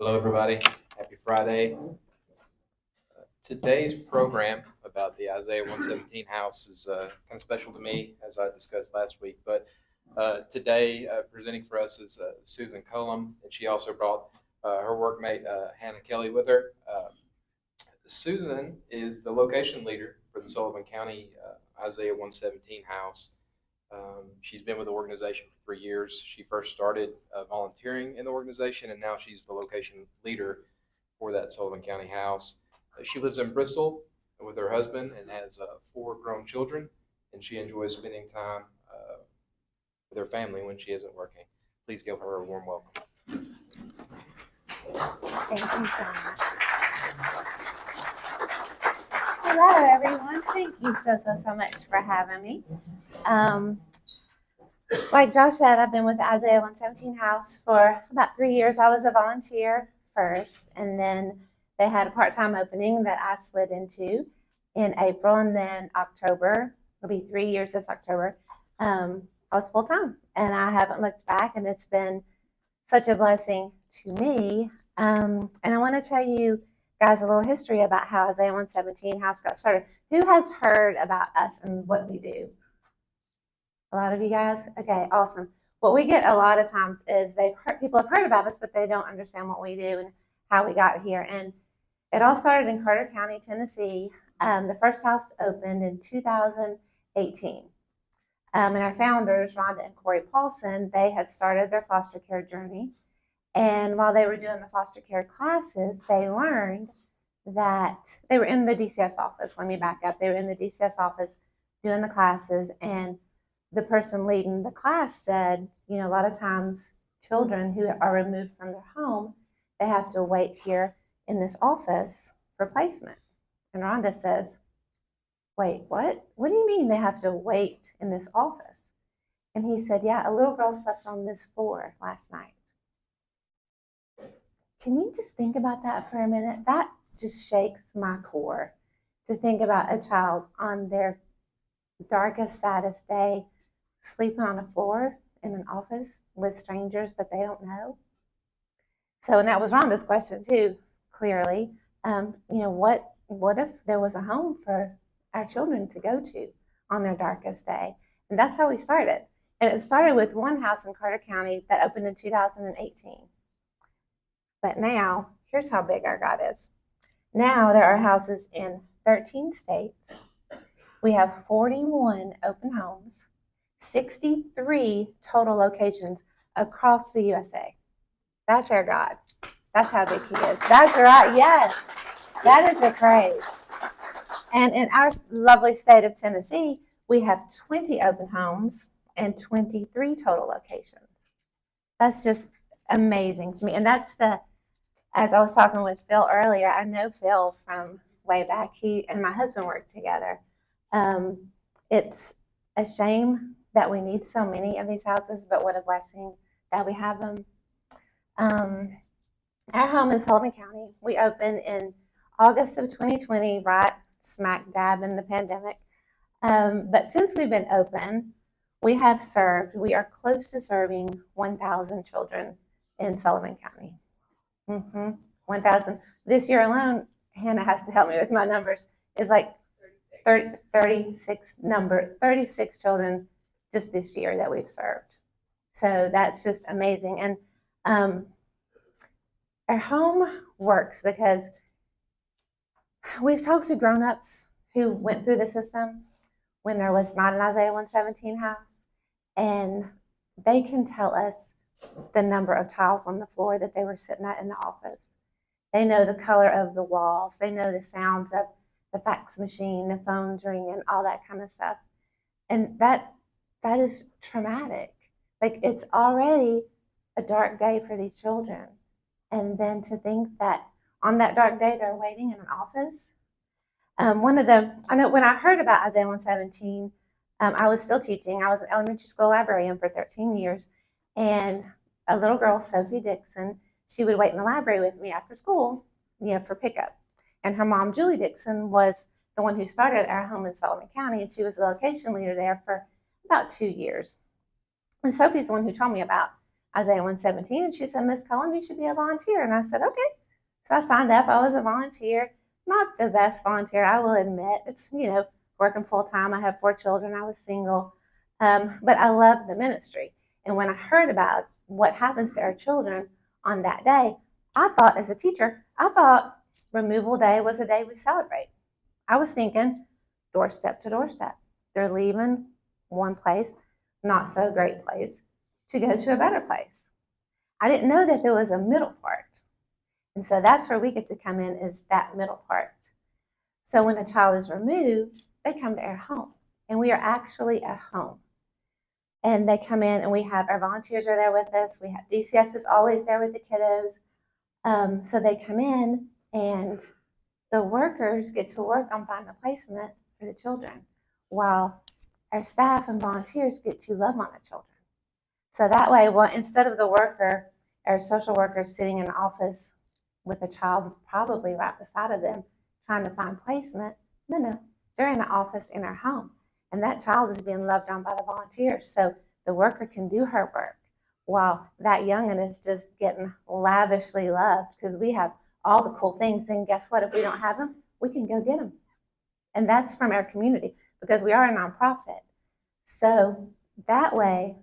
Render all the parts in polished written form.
Hello, everybody. Happy Friday. Today's program about the Isaiah 117 house is kind of special to me, as I discussed last week. But today, presenting for us is Susan Cullum, and she also brought her workmate Hannah Kelly with her. Susan is the location leader for the Sullivan County Isaiah 117 house. She's been with the organization for 3 years. She first started volunteering in the organization, and now she's the location leader for that Sullivan County house. She lives in Bristol with her husband and has 4 grown children, and she enjoys spending time with her family when she isn't working. Please give her a warm welcome. Thank you so much. Hello, everyone. Thank you so much for having me. Like Josh said, I've been with the Isaiah 117 house for about 3 years. I was a volunteer first, and then they had a part-time opening that I slid into in April, and then October, it'll be 3 years this October, I was full-time, and I haven't looked back, and it's been such a blessing to me. And I want to tell you guys a little history about how Isaiah 117 house got started. Who has heard about us and what we do? A lot of you guys? Okay, awesome. What we get a lot of times is people have heard about us, but they don't understand what we do and how we got here. And it all started in Carter County, Tennessee. The first house opened in 2018. And our founders, Rhonda and Corey Paulson, they had started their foster care journey. And while they were doing the foster care classes, they learned that they were in the DCS office. Let me back up. They were in the DCS office doing the classes, and the person leading the class said, a lot of times children who are removed from their home, they have to wait here in this office for placement. And Rhonda says, wait, what? What do you mean they have to wait in this office? And he said, yeah, a little girl slept on this floor last night. Can you just think about that for a minute? That just shakes my core to think about a child on their darkest, saddest day sleeping on a floor in an office with strangers that they don't know. So, and that was Rhonda's question too, clearly. What if there was a home for our children to go to on their darkest day? And that's how we started. And it started with one house in Carter County that opened in 2018. But now, here's how big our God is. Now there are houses in 13 states. We have 41 open homes, 63 total locations across the USA. That's our God. That's how big he is. That's right. Yes. That is a praise. And in our lovely state of Tennessee, we have 20 open homes and 23 total locations. That's just amazing to me. And that's as I was talking with Phil earlier, I know Phil from way back. He and my husband worked together. It's a shame that we need so many of these houses, but what a blessing that we have them. Our home in Sullivan County, we opened in August of 2020, right smack dab in the pandemic. But since we've been open, we are close to serving 1,000 children in Sullivan County. 1,000. This year alone, Hannah has to help me with my numbers, is like 36 children just this year that we've served. So that's just amazing. And our home works because we've talked to grown-ups who went through the system when there was not an Isaiah 117 house, and they can tell us the number of tiles on the floor that they were sitting at in the office. They know the color of the walls. They know the sounds of the fax machine, the phones ringing, all that kind of stuff. And that is traumatic. Like, it's already a dark day for these children. And then to think that on that dark day, they're waiting in an office. I know when I heard about Isaiah 117, I was still teaching. I was an elementary school librarian for 13 years. And a little girl, Sophie Dixon, she would wait in the library with me after school, for pickup. And her mom, Julie Dixon, was the one who started our home in Sullivan County, and she was the location leader there for about 2 years. And Sophie's the one who told me about Isaiah 117, and she said, Miss Cullum, you should be a volunteer. And I said, okay. So I signed up. I was a volunteer. Not the best volunteer, I will admit. It's, working full time. I have 4 children. I was single. But I love the ministry. And when I heard about what happens to our children on that day, I thought, as a teacher, I thought removal day was a day we celebrate. I was thinking doorstep to doorstep. They're leaving one place, not so great place, to go to a better place. I didn't know that there was a middle part. And so that's where we get to come in, is that middle part. So when a child is removed, they come to our home. And we are actually a home. And they come in, and we have our volunteers are there with us. We have DCS is always there with the kiddos. So they come in, and the workers get to work on finding a placement for the children, while our staff and volunteers get to love on the children. So that way, instead of the worker, our social worker sitting in the office with a child probably right beside of them trying to find placement, no, they're in the office in our home. And that child is being loved on by the volunteers. So the worker can do her work while that youngin is just getting lavishly loved, because we have all the cool things. And guess what? If we don't have them, we can go get them. And that's from our community, because we are a nonprofit. So that way,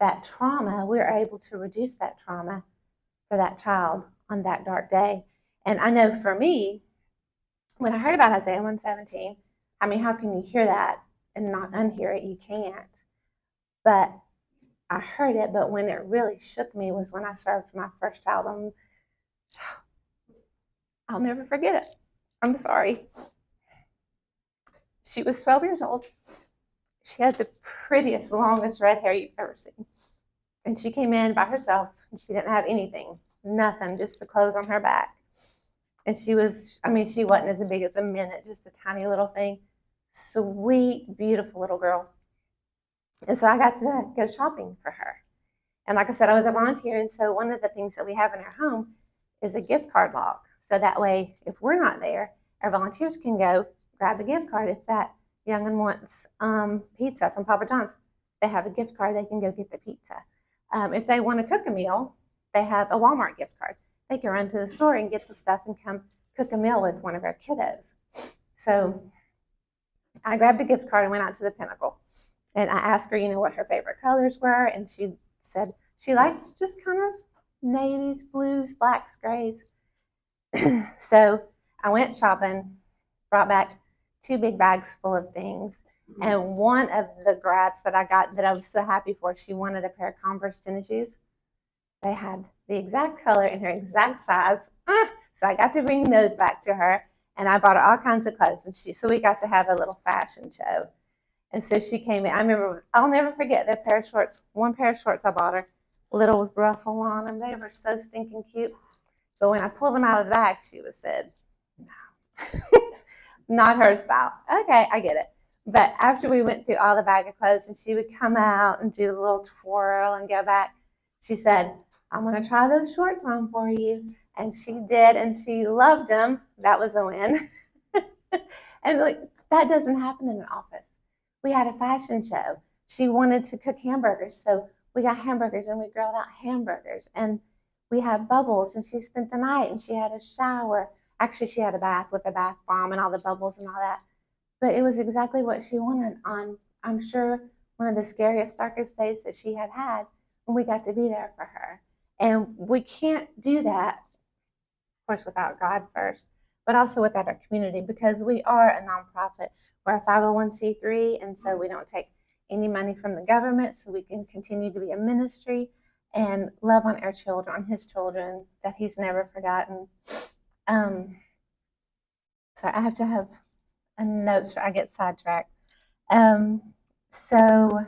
that trauma, we're able to reduce that trauma for that child on that dark day. And I know for me, when I heard about Isaiah 117, I mean, how can you hear that and not unhear it? You can't. But I heard it, but when it really shook me was when I served my first child. I'll never forget it. I'm sorry. She was 12 years old. She had the prettiest, longest red hair you've ever seen. And she came in by herself, and she didn't have anything, nothing, just the clothes on her back. And she wasn't as big as a minute, just a tiny little thing. Sweet, beautiful little girl. And so I got to go shopping for her. And like I said, I was a volunteer. And so one of the things that we have in our home is a gift card log. So that way, if we're not there, our volunteers can go grab a gift card. If that young'un wants pizza from Papa John's, they have a gift card. They can go get the pizza. If they want to cook a meal, they have a Walmart gift card. They can run to the store and get the stuff and come cook a meal with one of our kiddos. So I grabbed a gift card and went out to the Pinnacle. And I asked her, what her favorite colors were. And she said she liked just kind of navies, blues, blacks, grays. So I went shopping, brought back 2 big bags full of things. And one of the grabs that I got that I was so happy for, she wanted a pair of Converse tennis shoes. They had the exact color and her exact size. So I got to bring those back to her. And I bought her all kinds of clothes. And so we got to have a little fashion show. And so she came in. I remember, I'll never forget the pair of shorts. One pair of shorts I bought her, little ruffle on them. They were so stinking cute. But when I pulled them out of the bag, she said, no, not her style. Okay, I get it. But after we went through all the bag of clothes and she would come out and do a little twirl and go back, she said, I'm going to try those shorts on for you. And she did, and she loved them. That was a win. And that doesn't happen in an office. We had a fashion show. She wanted to cook hamburgers, so we got hamburgers and we grilled out hamburgers. And we had bubbles, and she spent the night, and she had a shower. Actually, she had a bath with a bath bomb and all the bubbles and all that. But it was exactly what she wanted on, I'm sure, one of the scariest, darkest days that she had had, when we got to be there for her. And we can't do that, of course, without God first, but also without our community, because we are a nonprofit. We're a 501c3, and so we don't take any money from the government, so we can continue to be a ministry and love on our children, on his children that he's never forgotten. So I have to have a note so I get sidetracked. So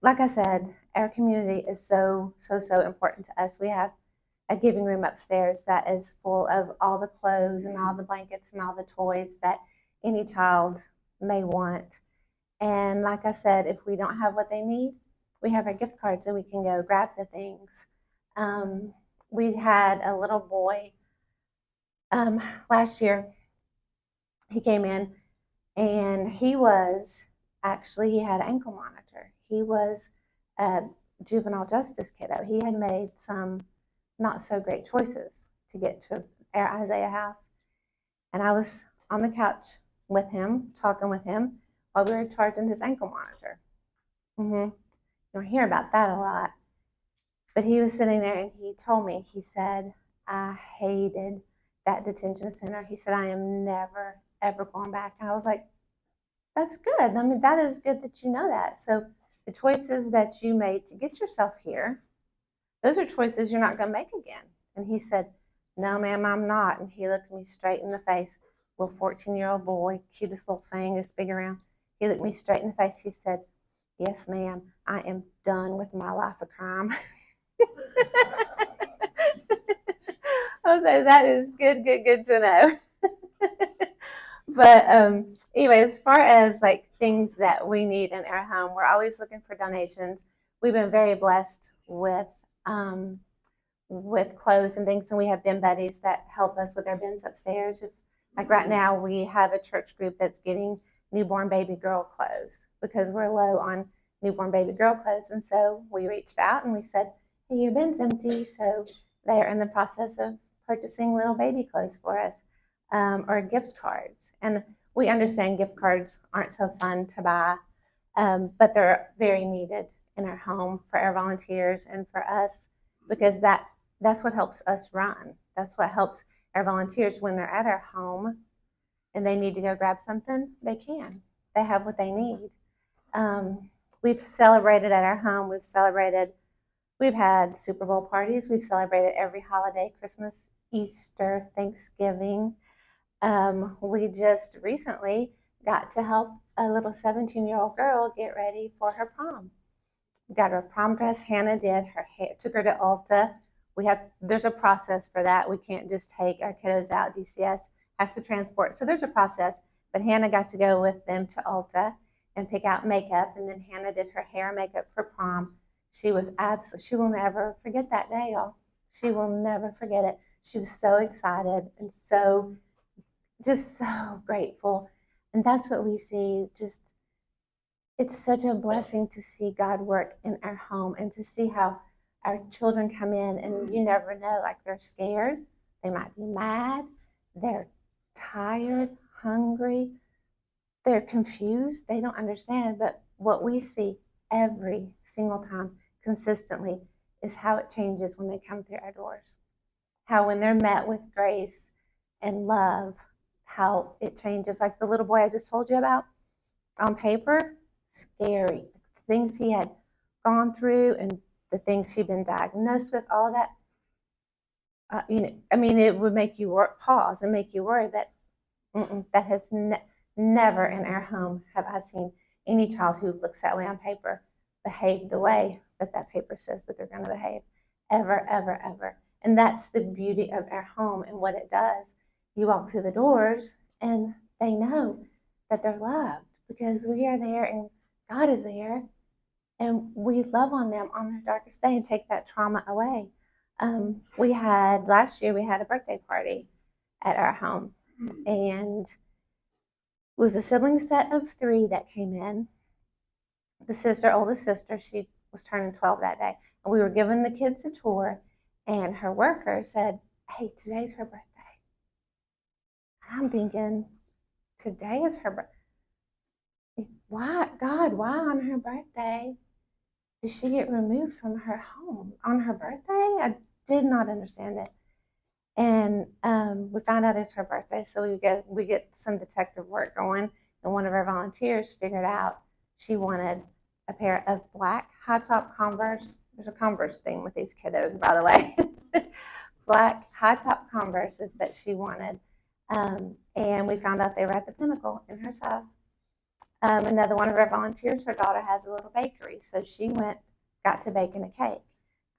like I said, our community is so important to us. We have a giving room upstairs that is full of all the clothes and all the blankets and all the toys that any child may want. And like I said, if we don't have what they need, we have our gift cards and we can go grab the things. We had a little boy last year. He came in and he had an ankle monitor. He was a juvenile justice kiddo. He had made some not so great choices to get to our Isaiah house. And I was on the couch with him, talking with him while we were charging his ankle monitor. You don't hear about that a lot. But he was sitting there and he told me, he said, I hated that detention center. He said, I am never, ever going back. And I was like, that's good. I mean, that is good that you know that. So the choices that you made to get yourself here, those are choices you're not going to make again. And he said, no, ma'am, I'm not. And he looked me straight in the face. Little 14-year-old boy, cutest little thing, this big around. He looked me straight in the face. He said, yes, ma'am, I am done with my life of crime. I was like, that is good to know. But anyway, as far as like things that we need in our home, we're always looking for donations. We've been very blessed with clothes and things, and we have bin buddies that help us with our bins upstairs. Like right now, we have a church group that's getting newborn baby girl clothes because we're low on newborn baby girl clothes, and so we reached out and we said, hey, your bin's empty, so they are in the process of purchasing little baby clothes for us, or gift cards. And we understand gift cards aren't so fun to buy, but they're very needed in our home for our volunteers and for us, because that's what helps us run. That's what helps our volunteers when they're at our home and they need to go grab something, they can. They have what they need. We've celebrated at our home. We've had Super Bowl parties. We've celebrated every holiday, Christmas, Easter, Thanksgiving. We just recently got to help a little 17-year-old girl get ready for her prom. We got her a prom dress. Hannah did her hair, took her to Ulta. There's a process for that. We can't just take our kiddos out. DCS has to transport. So there's a process. But Hannah got to go with them to Ulta and pick out makeup. And then Hannah did her hair and makeup for prom. She will never forget that day, y'all. She will never forget it. She was so excited and just so grateful. And that's what we see. It's such a blessing to see God work in our home and to see how our children come in, and you never know, like they're scared, they might be mad, they're tired, hungry, they're confused, they don't understand. But what we see every single time consistently is how it changes when they come through our doors. How when they're met with grace and love, how it changes. Like the little boy I just told you about, on paper, scary. The things he had gone through and the things he'd been diagnosed with, all of that. It would make you pause and make you worry, but that has never in our home have I seen any child who looks that way on paper behave the way that paper says that they're going to behave, ever, ever, ever. And that's the beauty of our home and what it does. You walk through the doors and they know that they're loved because we are there and God is there, and we love on them on their darkest day and take that trauma away. Last year we had a birthday party at our home, and it was a sibling set of 3 that came in. The oldest sister, she was turning 12 that day, and we were giving the kids a tour, and her worker said, hey, today's her birthday. I'm thinking, today is her birthday. Why, God, why on her birthday did she get removed from her home on her birthday? I did not understand it. And we found out it's her birthday, so we get some detective work going, and one of our volunteers figured out she wanted a pair of black high-top Converse. There's a Converse thing with these kiddos, by the way. Black high-top Converses that she wanted. And we found out they were at the Pinnacle in her size. Another one of our volunteers, her daughter has a little bakery, so she got to baking a cake.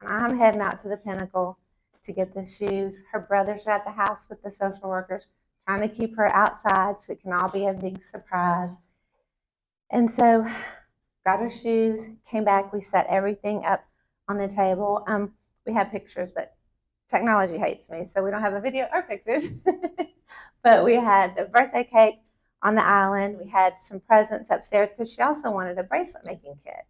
And I'm heading out to the Pinnacle to get the shoes. Her brothers are at the house with the social workers, trying to keep her outside so it can all be a big surprise. And so got her shoes, came back, we set everything up on the table. We have pictures, but technology hates me, so we don't have a video or pictures. But we had the birthday cake on the island. We had some presents upstairs because she also wanted a bracelet making kit.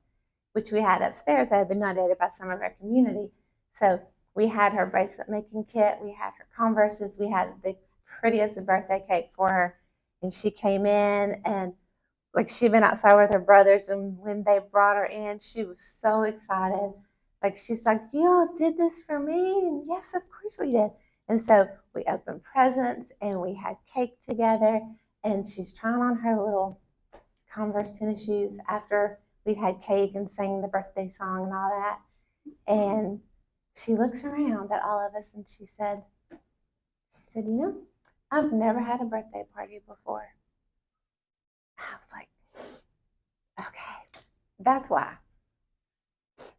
which we had upstairs that had been donated by some of our community. So we had her bracelet making kit, we had her Converses, we had the prettiest birthday cake for her. And she came in and like she'd been outside with her brothers, and when they brought her in, she was so excited. Like she's like, "You all did this for me?" And yes, of course we did. And so we opened presents and we had cake together. And she's trying on her little Converse tennis shoes after we'd had cake and sang the birthday song and all that. And she looks around at all of us and she said, "You know, I've never had a birthday party before." I was like, okay, that's why.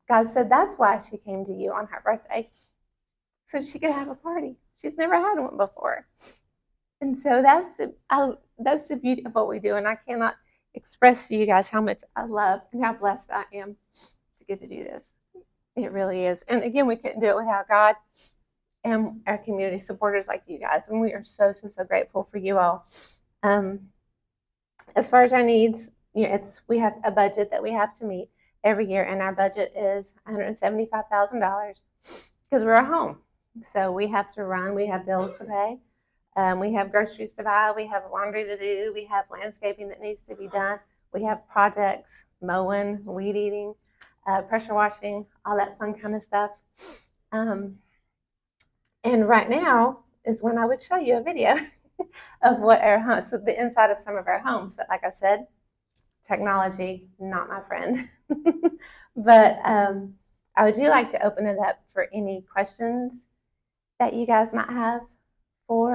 God said that's why she came to you on her birthday, so she could have a party. She's never had one before. And so that's the beauty of what we do. And I cannot express to you guys how much I love and how blessed I am to get to do this. It really is. And again, we couldn't do it without God and our community supporters like you guys. And we are so, so, so grateful for you all. As far as our needs, we have a budget that we have to meet every year, and our budget is $175,000 because we're a home. So we have to run, we have bills to pay, we have groceries to buy, we have laundry to do, we have landscaping that needs to be done, we have projects, mowing, weed eating, pressure washing, all that fun kind of stuff. And right now is when I would show you a video of what our homes, so the inside of some of our homes. But like I said, technology, not my friend. But I would like to open it up for any questions that you guys might have for